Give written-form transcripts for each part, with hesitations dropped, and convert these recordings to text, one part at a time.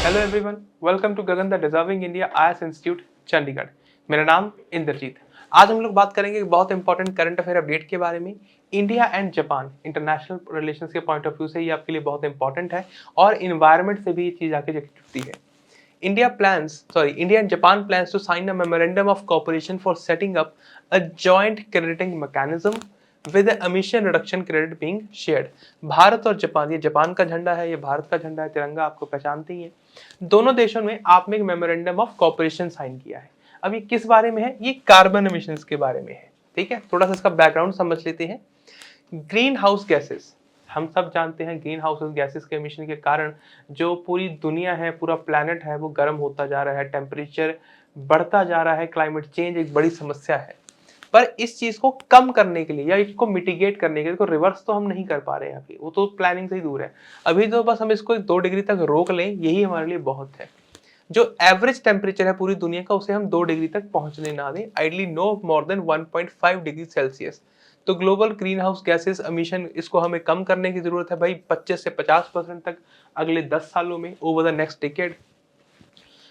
Hello everyone, welcome to Gagan the deserving India IAS institute Chandigarh. मेरा नाम इंद्रजीत। आज हम लोग बात करेंगे एक बहुत इंपॉर्टेंट करंट अफेयर अपडेट के बारे में। India and Japan international relations के पॉइंट ऑफ व्यू से ये आपके लिए बहुत इंपॉर्टेंट है और इन्वायरमेंट से भी ये चीज़ आके जुड़ती है। India and Japan plans to sign a memorandum of cooperation for setting up a joint crediting mechanism with the emission reduction credit being shared। Bharat और जापान, ये जापान का झंडा है, ये भारत का झंडा है, तिरंगा आपको पहचानते ही है। दोनों देशों में आपने एक मेमोरेंडम ऑफ कॉपरेशन साइन किया है। अब ये किस बारे में है? ये कार्बन एमिशंस के बारे में है। ठीक है, थोड़ा सा इसका बैकग्राउंड समझ लेते हैं। ग्रीन हाउस गैसेस, हम सब जानते हैं ग्रीन हाउस गैसेस के एमिशन के कारण जो पूरी दुनिया है, पूरा प्लैनेट है, वो गर्म होता जा रहा है, टेम्परेचर बढ़ता जा रहा है, क्लाइमेट चेंज एक बड़ी समस्या है। पर इस चीज को कम करने के लिए या इसको मिटिगेट करने के लिए, इसको रिवर्स तो हम नहीं कर पा रहे हैं अभी, वो तो प्लानिंग से ही दूर है। अभी तो बस हम इसको 2 डिग्री तक रोक लें, यही हमारे लिए बहुत है। जो एवरेज टेम्परेचर है पूरी दुनिया का, उसे हम 2 डिग्री तक पहुंचने ना दें, ideally no more than 1.5 degree Celsius. तो global green house gases emission, इसको हमें कम करने की जरूरत है भाई, 25 से 50% तक अगले 10 सालों में, ओवर द नेक्स्ट डिकेड।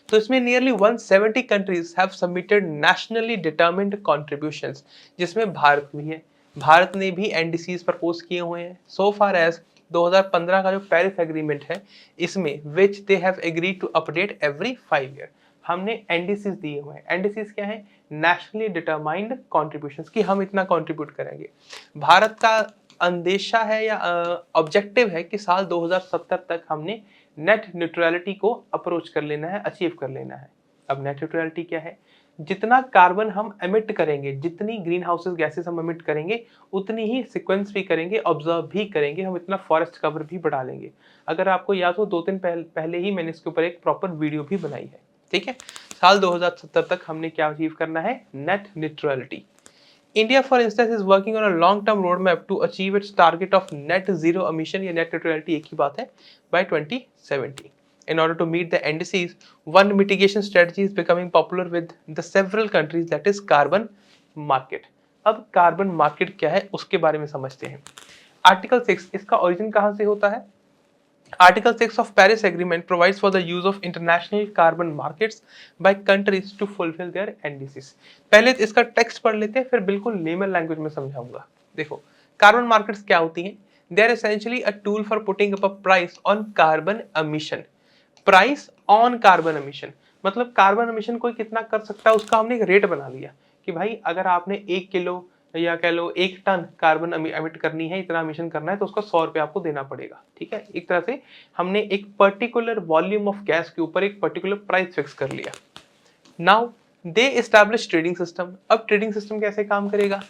तो इसमें nearly 170 countries have submitted nationally determined contributions, जिसमें भारत भी है। भारत ने भी एनडीसीज प्रपोज किए हुए हैं। सो फार एज 2015 का जो पेरिस एग्रीमेंट है, इसमें which they have agreed to update every 5 year, हमने एनडीसीज दिए हुए हैं। एनडीसीज क्या है? नेशनली डिटरमाइंड कॉन्ट्रीब्यूशंस, कि हम इतना कॉन्ट्रीब्यूट करेंगे। भारत का अंदेशा है या ऑब्जेक्टिव है कि साल 2070 तक हमने नेट न्यूट्रलिटी को अप्रोच कर लेना है, अचीव कर लेना है। अब नेट न्यूट्रलिटी क्या है? जितना कार्बन हम एमिट करेंगे, जितनी ग्रीन हाउसेस गैसेस हम एमिट करेंगे, उतनी ही सिक्वेंस भी करेंगे, ऑब्जर्व भी करेंगे, हम इतना फॉरेस्ट कवर भी बढ़ा लेंगे। अगर आपको याद हो, 2 दिन पहले ही मैंने इसके ऊपर एक प्रॉपर वीडियो भी बनाई है। ठीक है, साल 2070 तक हमने क्या अचीव करना है? Net neutrality. India, for instance, is working on a long-term roadmap to achieve its target of net zero emission या net neutrality, एक ही बात है, by 2070. In order to meet the NDCs, one mitigation strategy is becoming popular with the several countries, that is carbon market. अब carbon market क्या है उसके बारे में समझते हैं। Article 6, इसका origin कहाँ से होता है? Article 6 of Paris Agreement provides for the use of international carbon markets by countries to fulfill their NDCs। पहले इसका टेक्स्ट पढ़ लेते हैं, फिर बिल्कुल लेमन लैंग्वेज में समझाऊंगा। देखो, कार्बन मार्केट्स क्या होती हैं? They are essentially a tool for putting up a price on carbon emission। Price on carbon emission, मतलब कार्बन एमिशन कोई कितना कर सकता है उसका हमने एक रेट बना लिया कि भाई अगर आपने 1 किलो या कह लो 1 टन कार्बन एमिट करनी है, इतना एमिशन करना है, तो उसका 100 रुपये आपको देना पड़ेगा। ठीक है, एक तरह से हमने एक पर्टिकुलर वॉल्यूम ऑफ गैस के ऊपर एक पर्टिकुलर प्राइस फिक्स कर लिया। Now they establish trading system. अब ट्रेडिंग सिस्टम कैसे काम करेगा?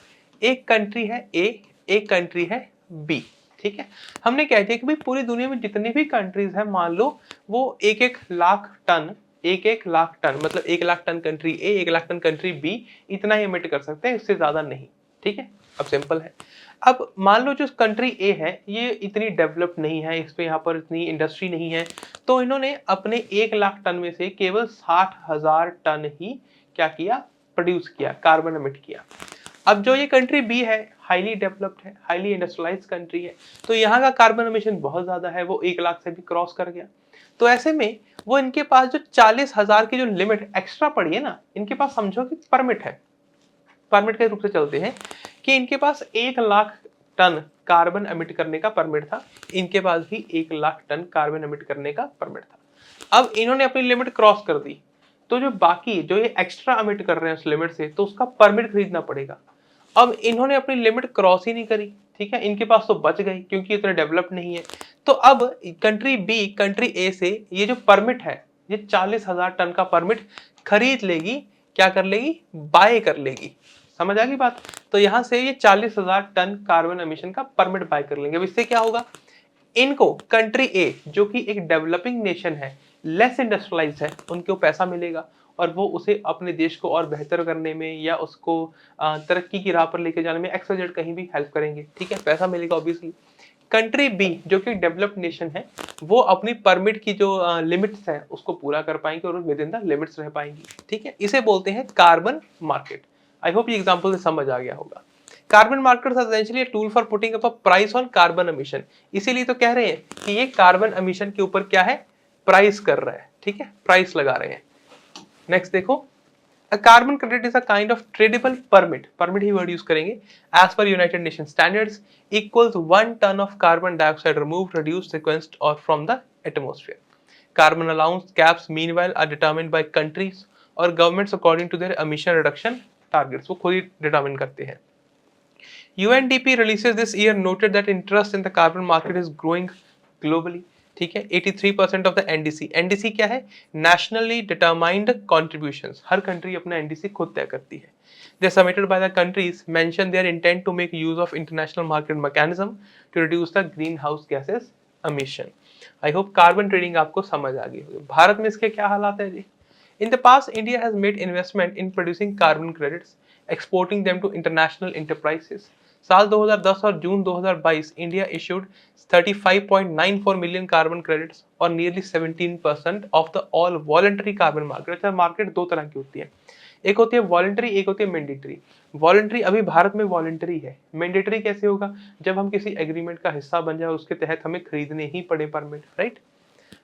एक कंट्री है ए, एक कंट्री है बी। ठीक है, हमने कह दिया कि भाई पूरी दुनिया में जितने भी कंट्रीज हैं, मान लो वो 1-1 लाख टन, 1-1 लाख टन, मतलब 1 लाख टन कंट्री ए, 1 लाख टन कंट्री बी, इतना ही एमिट कर सकते हैं, इससे ज्यादा नहीं। ठीक है, अब सिंपल है। अब मान लो जो कंट्री ए है, ये इतनी डेवलप्ड नहीं है, इस पे यहाँ पर इतनी इंडस्ट्री नहीं है, तो इन्होंने अपने 1 लाख टन में से केवल 60,000 टन ही क्या किया? प्रोड्यूस किया, कार्बन एमिट किया। अब जो ये कंट्री बी है, हाईली डेवलप्ड है, हाईली इंडस्ट्रियलाइज्ड कंट्री है, तो यहाँ का कार्बन एमिशन बहुत ज्यादा है, वो 1 लाख से भी क्रॉस कर गया। तो ऐसे में वो इनके पास जो 40,000 की जो लिमिट एक्स्ट्रा पड़ी है ना, इनके पास समझो कि परमिट है। परमिट के रूप से चलते हैं कि इनके पास 1 लाख टन कार्बन एमिट करने का परमिट था, इनके पास भी 1 लाख टन कार्बन एमिट करने का परमिट था। अब इन्होंने अपनी लिमिट क्रॉस कर दी, तो जो बाकी जो ये एक्स्ट्रा एमिट कर रहे हैं उस लिमिट से, तो उसका परमिट खरीदना पड़ेगा। अब इन्होंने अपनी लिमिट क्रॉस ही नहीं करी, ठीक है, इनके पास तो बच गई क्योंकि इतने डेवलप नहीं है। तो अब कंट्री बी कंट्री ए से ये जो परमिट है, ये 40,000 टन का परमिट खरीद लेगी, क्या कर लेगी? बाय कर लेगी। समझ आ गई बात? तो यहां से ये 40,000 टन कार्बन एमिशन का परमिट बाय कर लेंगे। अब इससे क्या होगा? इनको कंट्री ए, जो कि एक डेवलपिंग नेशन है, लेस इंडस्ट्रियलाइज है, उनको पैसा मिलेगा और वो उसे अपने देश को और बेहतर करने में या उसको तरक्की की राह पर लेके जाने में XYZ कहीं भी हेल्प करेंगे। ठीक है, पैसा मिलेगा ऑब्वियसली। कंट्री बी, जो कि डेवलप्ड नेशन है, वो अपनी परमिट की जो लिमिट्स है उसको पूरा कर पाएंगे और विद इन द लिमिट्स रह पाएंगी। ठीक है, इसे बोलते हैं कार्बन मार्केट। आई होप ये एग्जांपल से समझ आ गया होगा। Carbon market essentially a tool for putting up a price on carbon emission. इसीलिए तो कह रहे हैं कि ये कार्बन एमिशन के ऊपर क्या है? प्राइस कर रहा है। ठीक है, प्राइस लगा रहे हैं। नेक्स्ट देखो, A carbon credit is a kind of tradable permit. Permit he word use करेंगे. As per United Nations standards, equals 1 ton of carbon dioxide removed, reduced, sequestered, or from the atmosphere. Carbon allowance caps, meanwhile, are determined by countries or governments according to their emission reduction targets. वो खुद ही determine करते हैं. UNDP releases this year noted that interest in the carbon market is growing globally. ठीक है, 83% of the NDC. NDC क्या है? Nationally determined contributions. हर country अपना एनडीसी खुद तय करती है। They submitted by the countries mention their intent to make use of international market mechanism to reduce the green house gases emission. I hope carbon trading आपको समझ आ गई होगी। भारत में इसके क्या हालात है जी? In the past, India has made investment in producing carbon credits, exporting them to international enterprises. साल 2010 और June 2022 India issued 35.94 million carbon credits और nearly 17% of the all voluntary carbon market. अच्छा, मार्केट दो तरह की होती है, एक होती है वॉलंटरी, एक होती है मैंडेटरी। वॉलंटरी अभी भारत में वॉलंटरी है। मैंडेटरी कैसे होगा? जब हम किसी एग्रीमेंट का हिस्सा बन जाए, उसके तहत हमें खरीदने ही पड़े permit, right?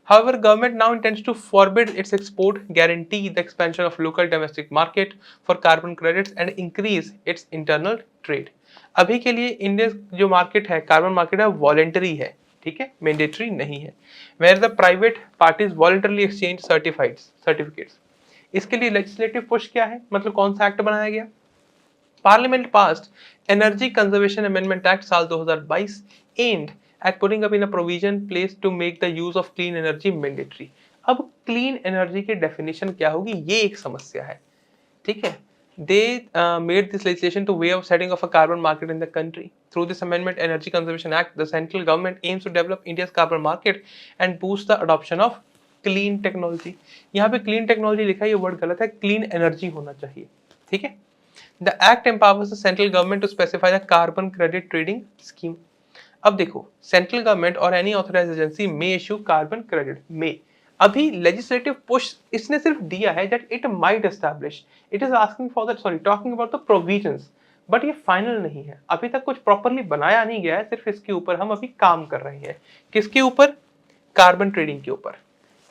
However, government now intends to forbid its export, guarantee the expansion of local domestic market for carbon credits and increase its internal trade. अभी के लिए इंडिया जो मार्केट है, कार्बन मार्केट है, वॉलेंटरी है, ठीक है, मैंडेटरी नहीं है। Where the private parties voluntarily exchange certificates. इसके लिए लेजिस्लेटिव पुश क्या है, मतलब कौन सा एक्ट बनाया गया? Parliament passed energy conservation amendment act साल 2022 and at putting up in a provision place to make the use of clean energy mandatory. अब clean energy की definition क्या होगी, ये एक समस्या है, ठीक है? They made this legislation to way of setting of a carbon market in the country. Through this amendment, Energy Conservation Act, the central government aims to develop India's carbon market and boost the adoption of clean technology. यहाँ पे clean technology लिखा है, ये word गलत है, clean energy होना चाहिए, ठीक है? The act empowers the central government to specify the carbon credit trading scheme. अब देखो, सेंट्रल गवर्नमेंट और एनी ऑथराइज्ड एजेंसी मे इशू कार्बन क्रेडिट में। अभी लेजिस्लेटिव पुश इसने सिर्फ दिया है that it might establish, it is asking for that, sorry, talking about the provisions, but ये फाइनल नहीं है, अभी तक कुछ प्रॉपरली बनाया नहीं गया है, सिर्फ इसके ऊपर हम अभी काम कर रहे हैं। किसके ऊपर? कार्बन ट्रेडिंग के ऊपर।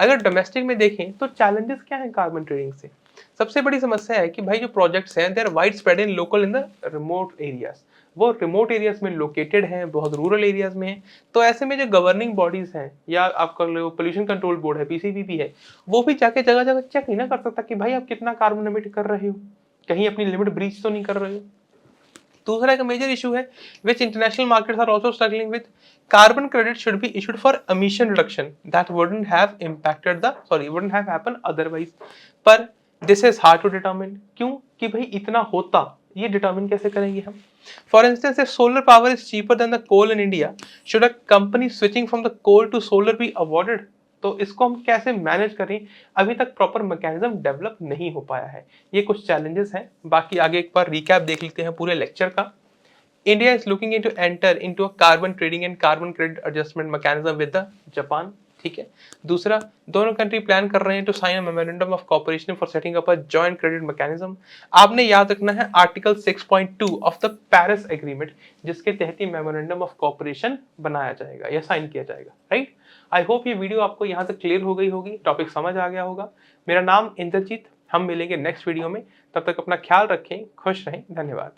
अगर डोमेस्टिक में देखें तो चैलेंजेस क्या है कार्बन ट्रेडिंग से? सबसे बड़ी समस्या है कि भाई जो प्रोजेक्ट्स हैं they are wide spread in local in the remote areas. वो रिमोट एरियाज में लोकेटेड हैं, बहुत रूरल एरियाज में हैं। तो ऐसे में जो गवर्निंग बॉडीज हैं या आपका पोल्यूशन कंट्रोल बोर्ड है, पीसीबीबी है, वो भी जाके जगह जगह चेक नहीं ना कर सकता कि भाई आप कितना कार्बन एमिट कर रहे हो, कहीं अपनी लिमिट ब्रीच तो नहीं कर रहे हो। दूसरा एक मेजर इशू है which international markets are also struggling with. Carbon credit should be issued for emission reduction that wouldn't have happened otherwise. पर this is hard to determine. क्यों? कि भाई इतना होता, ये determine कैसे करेंगे हम? For instance, if solar power is cheaper than the coal in India, should a company switching from the coal to solar be awarded? तो इसको हम कैसे मैनेज करें, अभी तक प्रॉपर मैकेनिज्म डेवलप नहीं हो पाया है। ये कुछ चैलेंजेस हैं। बाकी आगे एक बार रिकैप देख लेते हैं पूरे लेक्चर का। India is looking into enter into a carbon trading and carbon credit adjustment mechanism with the Japan, ठीक है। दूसरा, दोनों कंट्री प्लान कर रहे हैं to sign a memorandum of cooperation for setting up a joint credit mechanism. आपने याद रखना है article 6.2 of the Paris agreement, जिसके तहत ये मेमोरेंडम ऑफ कोऑपरेशन बनाया जाएगा या साइन किया जाएगा, राइट। आई होप ये वीडियो आपको यहाँ तक क्लियर हो गई होगी, टॉपिक समझ आ गया होगा। मेरा नाम इंद्रजीत, हम मिलेंगे नेक्स्ट वीडियो में, तब तक अपना ख्याल रखें, खुश रहें, धन्यवाद।